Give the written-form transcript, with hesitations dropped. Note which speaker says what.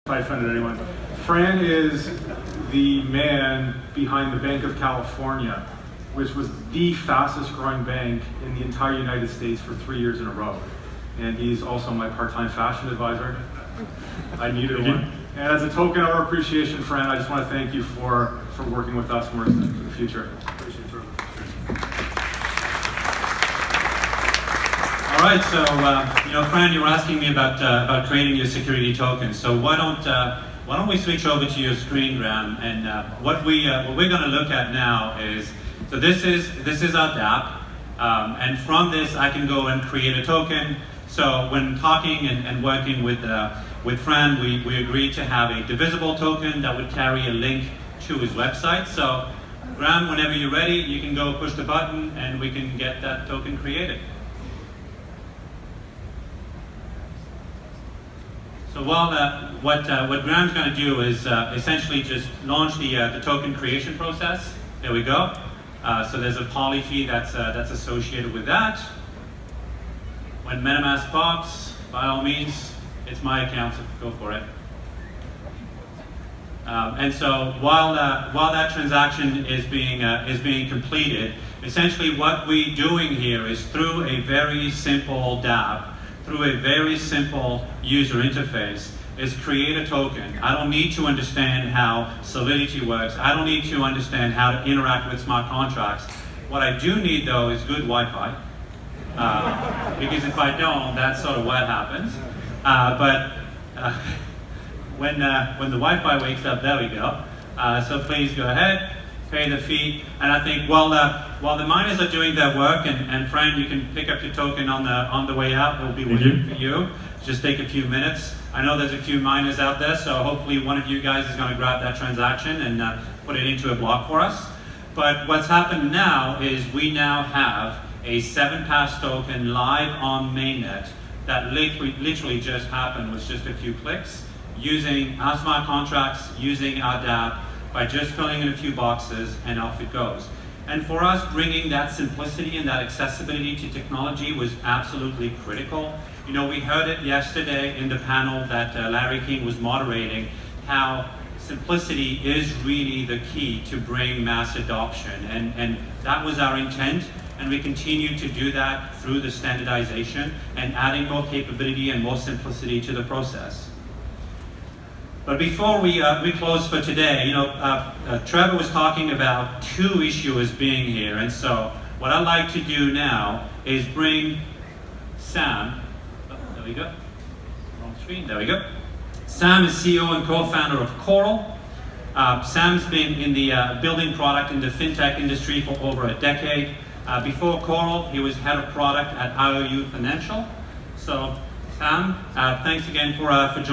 Speaker 1: I offended anyone. Fran is the man behind the Bank of California, which was the fastest growing bank in the entire United States for 3 years in a row. And he's also my part-time fashion advisor. I needed one. And as a token of our appreciation, Fran, I just want to thank you for working with us more for the future. Appreciate it.
Speaker 2: All right, so Fran, you were asking me about creating your security tokens. So why don't we switch over to your screen, Graham? And what we're going to look at now is, so this is our dApp, and from this I can go and create a token. So when talking and working with Fran, we agreed to have a divisible token that would carry a link to his website. So Graham, whenever you're ready, you can go push the button and we can get that token created. So while what Graham's going to do is essentially just launch the token creation process. There we go. So there's a poly fee that's associated with that. When MetaMask pops, by all means, it's my account, so go for it. And so while that transaction is being completed, essentially what we're doing here is through a very simple dApp, through a very simple user interface, is create a token. I don't need to understand how Solidity works. I don't need to understand how to interact with smart contracts. What I do need, though, is good Wi-Fi. Because if I don't, that's sort of what happens. When the Wi-Fi wakes up, there we go. So please go ahead, pay the fee. And I think while the miners are doing their work, and Fran, you can pick up your token on the way out. It'll be waiting for you. Just take a few minutes. I know there's a few miners out there, so hopefully one of you guys is going to grab that transaction and put it into a block for us. But what's happened now is we now have a 7-pass token live on mainnet that literally just happened with just a few clicks, using our smart contracts, using our dApp, by just filling in a few boxes, and off it goes. And for us, bringing that simplicity and that accessibility to technology was absolutely critical. You know, we heard it yesterday in the panel that Larry King was moderating, how simplicity is really the key to bring mass adoption. And that was our intent. And we continue to do that through the standardization and adding more capability and more simplicity to the process. But before we close for today, Trevor was talking about 2 issuers being here. And so what I'd like to do now is bring Sam. Oh, there we go. Wrong screen. There we go. Sam is CEO and co-founder of Coral. Sam's been in the building product in the fintech industry for over a decade. Before Coral, he was head of product at IOU Financial. So, Sam, thanks again for joining.